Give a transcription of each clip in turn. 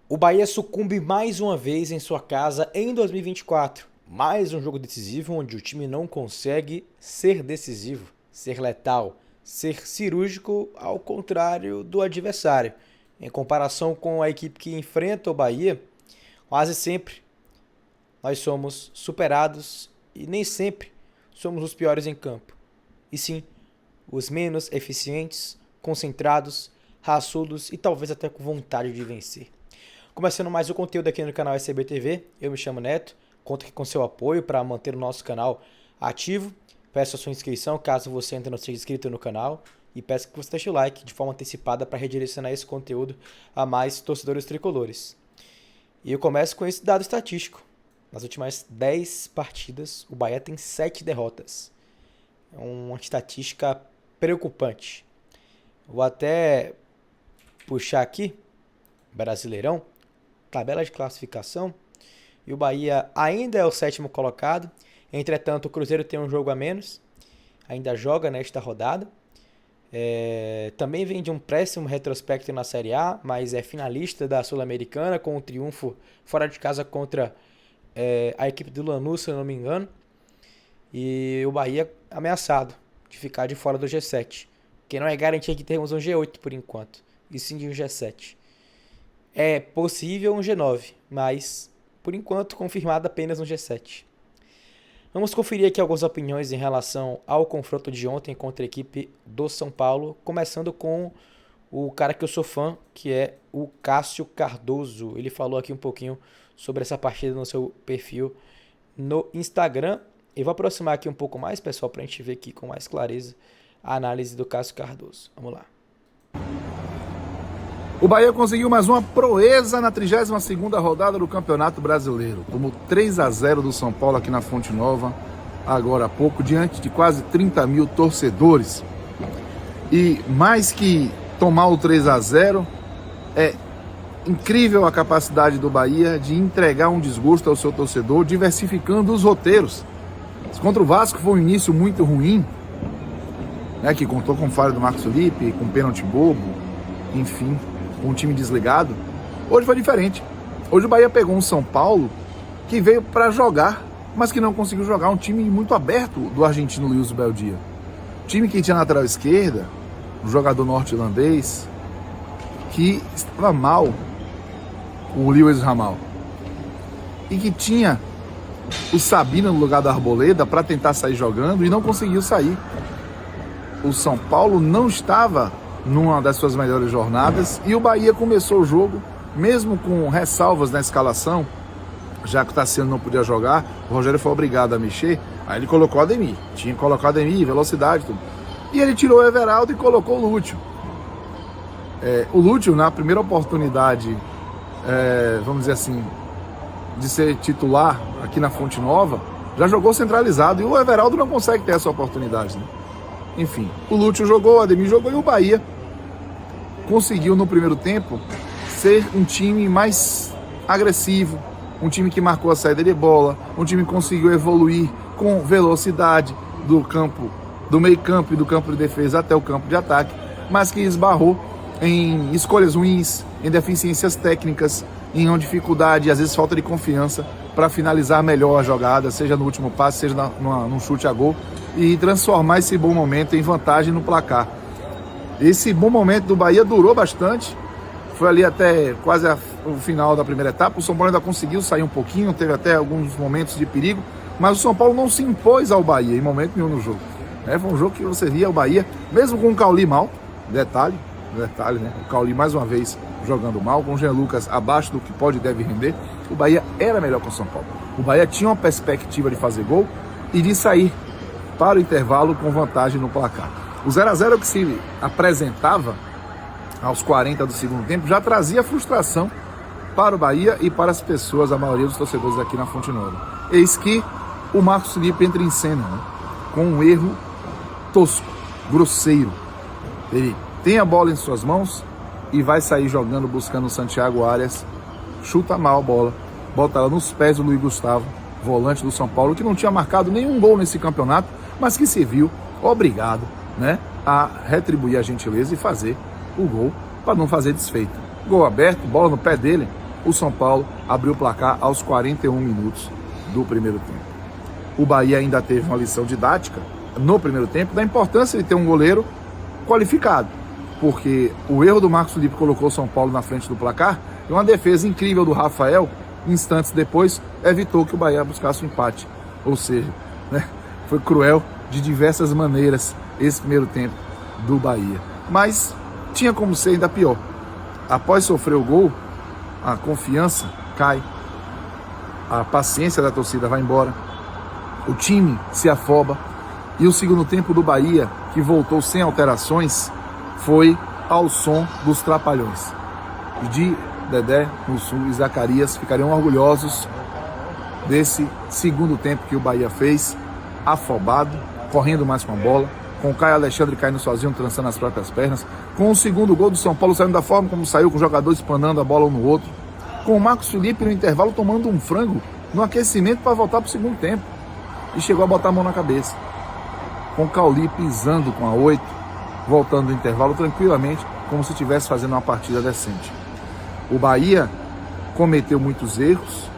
O Bahia sucumbe mais uma vez em sua casa em 2024. Mais um jogo decisivo onde o time não consegue ser decisivo, ser letal, ser cirúrgico ao contrário do adversário. Em comparação com a equipe que enfrenta o Bahia, quase sempre nós somos superados e nem sempre somos os piores em campo. E sim, os menos eficientes, concentrados, raçudos e talvez até com vontade de vencer. Começando mais o conteúdo aqui no canal SB TV, eu me chamo Neto, conto aqui com seu apoio para manter o nosso canal ativo. Peço a sua inscrição caso você ainda não seja inscrito no canal e peço que você deixe o like de forma antecipada para redirecionar esse conteúdo a mais torcedores tricolores. E eu começo com esse dado estatístico. Nas últimas 10 partidas, o Bahia tem 7 derrotas. É uma estatística preocupante. Vou até puxar aqui, Brasileirão, tabela de classificação, e o Bahia ainda é o 7º colocado. Entretanto, o Cruzeiro tem um jogo a menos, ainda joga nesta rodada. Também vem de um péssimo retrospecto na Série A, mas é finalista da Sul-Americana com um triunfo fora de casa contra a equipe do Lanús, se eu não me engano. E o Bahia ameaçado de ficar de fora do G7, que não é garantia que teremos um G8 por enquanto, e sim de um G7. É possível um G9, mas por enquanto confirmado apenas um G7. Vamos conferir aqui algumas opiniões em relação ao confronto de ontem contra a equipe do São Paulo, começando com o cara que eu sou fã, que é o Cássio Cardoso. Ele falou aqui um pouquinho sobre essa partida no seu perfil no Instagram. Eu vou aproximar aqui um pouco mais, pessoal, para a gente ver aqui com mais clareza a análise do Cássio Cardoso. Vamos lá. O Bahia conseguiu mais uma proeza na 32ª rodada do Campeonato Brasileiro. Tomou 3-0 do São Paulo aqui na Fonte Nova, agora há pouco, diante de quase 30 mil torcedores. E mais que tomar o 3-0, é incrível a capacidade do Bahia de entregar um desgosto ao seu torcedor, diversificando os roteiros. Contra o Vasco foi um início muito ruim, né, que contou com falha do Marcos Felipe, com pênalti bobo, enfim, com um time desligado. Hoje foi diferente. Hoje o Bahia pegou um São Paulo que veio para jogar, mas que não conseguiu jogar. Um time muito aberto do argentino Luiz Beldia. Time que tinha na lateral esquerda, um jogador norte-irlandês, que estava mal, o Lewis Ramal. E que tinha o Sabino no lugar da Arboleda para tentar sair jogando e não conseguiu sair. O São Paulo não estava numa das suas melhores jornadas e o Bahia começou o jogo, mesmo com ressalvas na escalação, já que o Tassiano não podia jogar, o Rogério foi obrigado a mexer, aí ele colocou o Ademir, tinha colocado Ademir, velocidade, tudo. E ele tirou o Everaldo e colocou o Lúcio. O Lúcio, na primeira oportunidade, vamos dizer assim, de ser titular aqui na Fonte Nova, já jogou centralizado e o Everaldo não consegue ter essa oportunidade, né? Enfim, o Lúcio jogou, o Ademir jogou e o Bahia conseguiu no primeiro tempo ser um time mais agressivo, um time que marcou a saída de bola, um time que conseguiu evoluir com velocidade do campo, do meio campo e do campo de defesa até o campo de ataque, mas que esbarrou em escolhas ruins, em deficiências técnicas, em uma dificuldade, às vezes falta de confiança para finalizar melhor a jogada, seja no último passe, seja num chute a gol, e transformar esse bom momento em vantagem no placar. Esse bom momento do Bahia durou bastante, foi ali até quase o final da primeira etapa. O São Paulo ainda conseguiu sair um pouquinho, teve até alguns momentos de perigo, mas o São Paulo não se impôs ao Bahia em momento nenhum no jogo. Foi um jogo que você via o Bahia, mesmo com o Cauli mal, detalhe, né? O Cauli mais uma vez jogando mal, com o Jean Lucas abaixo do que pode e deve render, o Bahia era melhor que o São Paulo. O Bahia tinha uma perspectiva de fazer gol e de sair para o intervalo com vantagem no placar. O 0-0 que se apresentava aos 40 do segundo tempo já trazia frustração para o Bahia e para as pessoas, a maioria dos torcedores aqui na Fonte Nova. Eis que o Marcos Felipe entra em cena, né, com um erro tosco, grosseiro. Ele tem a bola em suas mãos e vai sair jogando, buscando o Santiago Arias, chuta mal a bola, bota ela nos pés do Luiz Gustavo, volante do São Paulo, que não tinha marcado nenhum gol nesse campeonato, mas que se viu obrigado, né, a retribuir a gentileza e fazer o gol para não fazer desfeita. Gol aberto, bola no pé dele, o São Paulo abriu o placar aos 41 minutos do primeiro tempo. O Bahia ainda teve uma lição didática no primeiro tempo da importância de ter um goleiro qualificado, porque o erro do Marcos Felipe colocou o São Paulo na frente do placar e uma defesa incrível do Rafael, instantes depois, evitou que o Bahia buscasse o empate. Ou seja, né, foi cruel de diversas maneiras esse primeiro tempo do Bahia. Mas tinha como ser ainda pior. Após sofrer o gol, a confiança cai, a paciência da torcida vai embora, o time se afoba e o segundo tempo do Bahia, que voltou sem alterações, foi ao som dos Trapalhões. De Dedé, Mussum e Zacarias ficariam orgulhosos desse segundo tempo que o Bahia fez, afobado, correndo mais com a bola, com o Caio Alexandre caindo sozinho, trançando as próprias pernas, com o segundo gol do São Paulo saindo da forma como saiu, com os jogadores espanando a bola um no outro, com o Marcos Felipe no intervalo tomando um frango no aquecimento para voltar para o segundo tempo, e chegou a botar a mão na cabeça, com o Cauli pisando com a 8, voltando do intervalo tranquilamente, como se estivesse fazendo uma partida decente. O Bahia cometeu muitos erros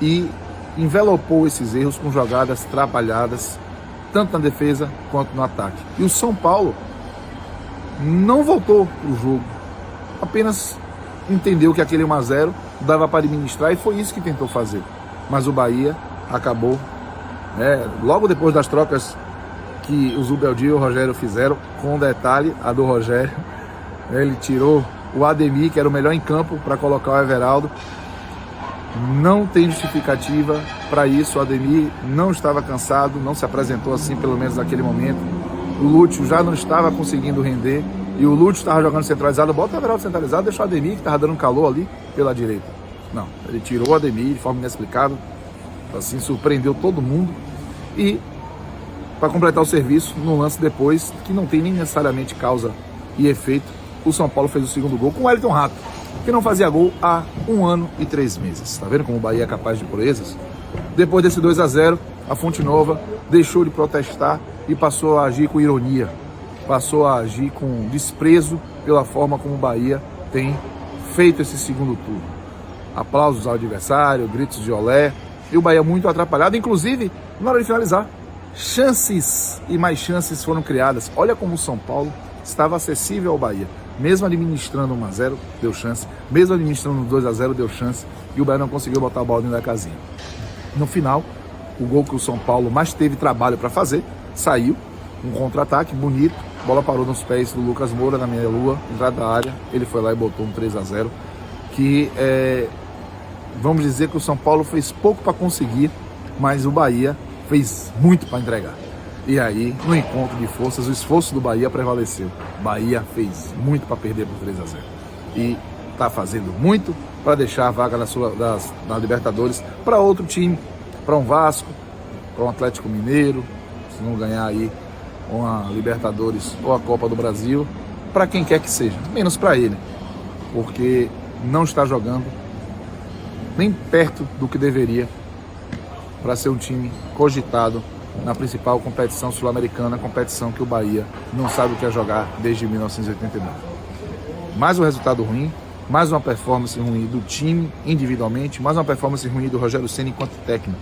e envelopou esses erros com jogadas atrapalhadas, tanto na defesa quanto no ataque. E o São Paulo não voltou para o jogo, apenas entendeu que aquele 1-0 dava para administrar e foi isso que tentou fazer. Mas o Bahia acabou, logo depois das trocas que o Zubeldia e o Rogério fizeram, com um detalhe, a do Rogério, ele tirou o Ademir, que era o melhor em campo, para colocar o Everaldo. Não tem justificativa para isso, o Ademir não estava cansado, não se apresentou assim, pelo menos naquele momento. O Lúcio já não estava conseguindo render, e o Lúcio estava jogando centralizado, bota o Everaldo centralizado, deixa o Ademir, que estava dando calor ali pela direita. Não, ele tirou o Ademir de forma inexplicável, assim, surpreendeu todo mundo, e para completar o serviço, no lance depois, que não tem nem necessariamente causa e efeito, o São Paulo fez o segundo gol com o Wellington Rato, que não fazia gol há 1 ano e 3 meses. Tá vendo como o Bahia é capaz de proezas? Depois desse 2-0, a Fonte Nova deixou de protestar e passou a agir com ironia, passou a agir com desprezo pela forma como o Bahia tem feito esse segundo turno. Aplausos ao adversário, gritos de olé, e o Bahia muito atrapalhado, inclusive na hora de finalizar. Chances e mais chances foram criadas. Olha como o São Paulo estava acessível ao Bahia. Mesmo administrando 1-0, deu chance. Mesmo administrando 2-0, deu chance. E o Bahia não conseguiu botar a bola dentro da casinha. No final, o gol que o São Paulo mais teve trabalho para fazer, saiu. Um contra-ataque bonito. A bola parou nos pés do Lucas Moura na meia-lua, entrada da área. Ele foi lá e botou um 3-0. Que vamos dizer que o São Paulo fez pouco para conseguir, mas o Bahia fez muito para entregar. E aí, no encontro de forças, o esforço do Bahia prevaleceu. Bahia fez muito para perder por 3-0. E está fazendo muito para deixar a vaga na Libertadores para outro time, para um Vasco, para um Atlético Mineiro, se não ganhar aí uma Libertadores ou a Copa do Brasil, para quem quer que seja, menos para ele, porque não está jogando nem perto do que deveria para ser um time cogitado na principal competição sul-americana, competição que o Bahia não sabe o que é jogar desde 1989. Mais um resultado ruim, mais uma performance ruim do time individualmente, mais uma performance ruim do Rogério Ceni enquanto técnico.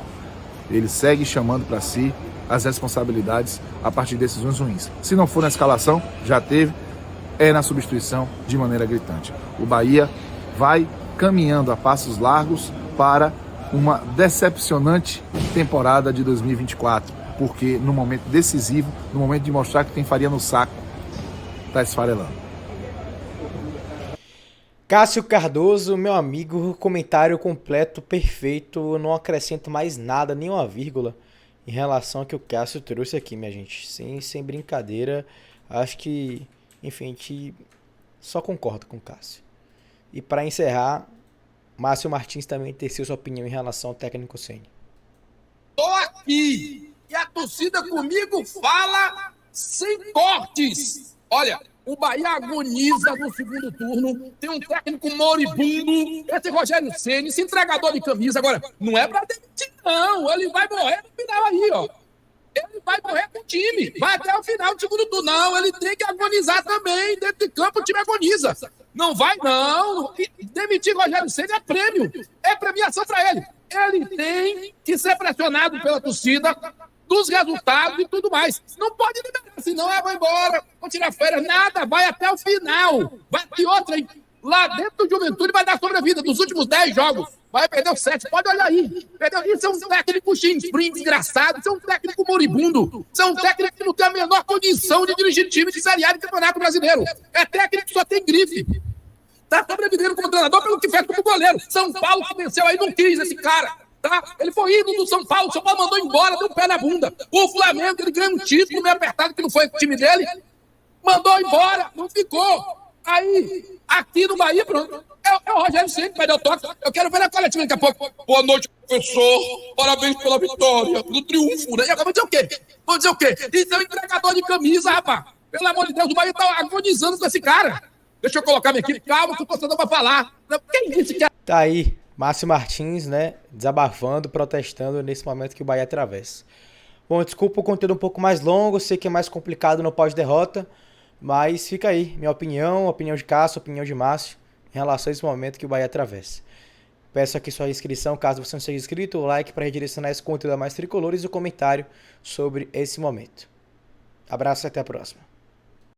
Ele segue chamando para si as responsabilidades a partir de decisões ruins. Se não for na escalação, já teve, é na substituição de maneira gritante. O Bahia vai caminhando a passos largos para uma decepcionante temporada de 2024, porque no momento decisivo, no momento de mostrar que tem farinha no saco, está esfarelando. Cássio Cardoso, meu amigo, comentário completo, perfeito, não acrescento mais nada, nem uma vírgula em relação ao que o Cássio trouxe aqui, minha gente, sem brincadeira, acho que, enfim, a gente só concorda com o Cássio. E para encerrar, Márcio Martins também teceu sua opinião em relação ao técnico Ceni. Tô aqui e a torcida comigo fala sem cortes. Olha, o Bahia agoniza no segundo turno, tem um técnico moribundo, esse Rogério Ceni, esse entregador de camisa. Agora, não é pra demitir não, ele vai morrer no final aí, ó. Ele vai morrer com o time, vai até o final do segundo turno. Não, ele tem que agonizar também, dentro de campo o time agoniza. Não vai, não. Demitir Rogério Ceni é prêmio. É premiação para ele. Ele tem que ser pressionado pela torcida, dos resultados e tudo mais. Não pode liberar, senão vai embora, vou tirar férias, nada, vai até o final. E outra, hein? Lá dentro do Juventude vai dar sobrevida. Dos últimos 10 jogos, vai perder os 7. Pode olhar aí. Isso é um técnico chinfrim, desgraçado. Isso é um técnico moribundo. Isso é um técnico que não tem a menor condição de dirigir time de Série A de Campeonato Brasileiro. É técnico que só tem grife. Tá sobrevivendo como treinador pelo que fez como goleiro. São Paulo que venceu aí, não quis esse cara. Tá? Ele foi ídolo do São Paulo. São Paulo mandou embora, deu um pé na bunda. O Flamengo, ele ganhou um título meio apertado, que não foi o time dele. Mandou embora, não ficou. Aí, aqui no Bahia, pronto. É o Rogério Ceni que vai dar o toque. Eu quero ver na coletiva daqui a pouco. Boa noite, professor. Parabéns pela vitória, pelo triunfo, né? E agora vou dizer o quê? Vou dizer o quê? Isso é um entregador de camisa, rapaz. Pelo amor de Deus, o Bahia tá agonizando com esse cara. Deixa eu colocar minha equipe. Calma, que o torcedor vai falar. Quem disse que... Tá aí, Márcio Martins, né? Desabafando, protestando nesse momento que o Bahia atravessa. Bom, desculpa o conteúdo um pouco mais longo. Sei que é mais complicado no pós-derrota. Mas fica aí, minha opinião, opinião de Cássio, opinião de Márcio, em relação a esse momento que o Bahia atravessa. Peço aqui sua inscrição, caso você não seja inscrito, o like para redirecionar esse conteúdo a mais tricolores e o comentário sobre esse momento. Abraço e até a próxima.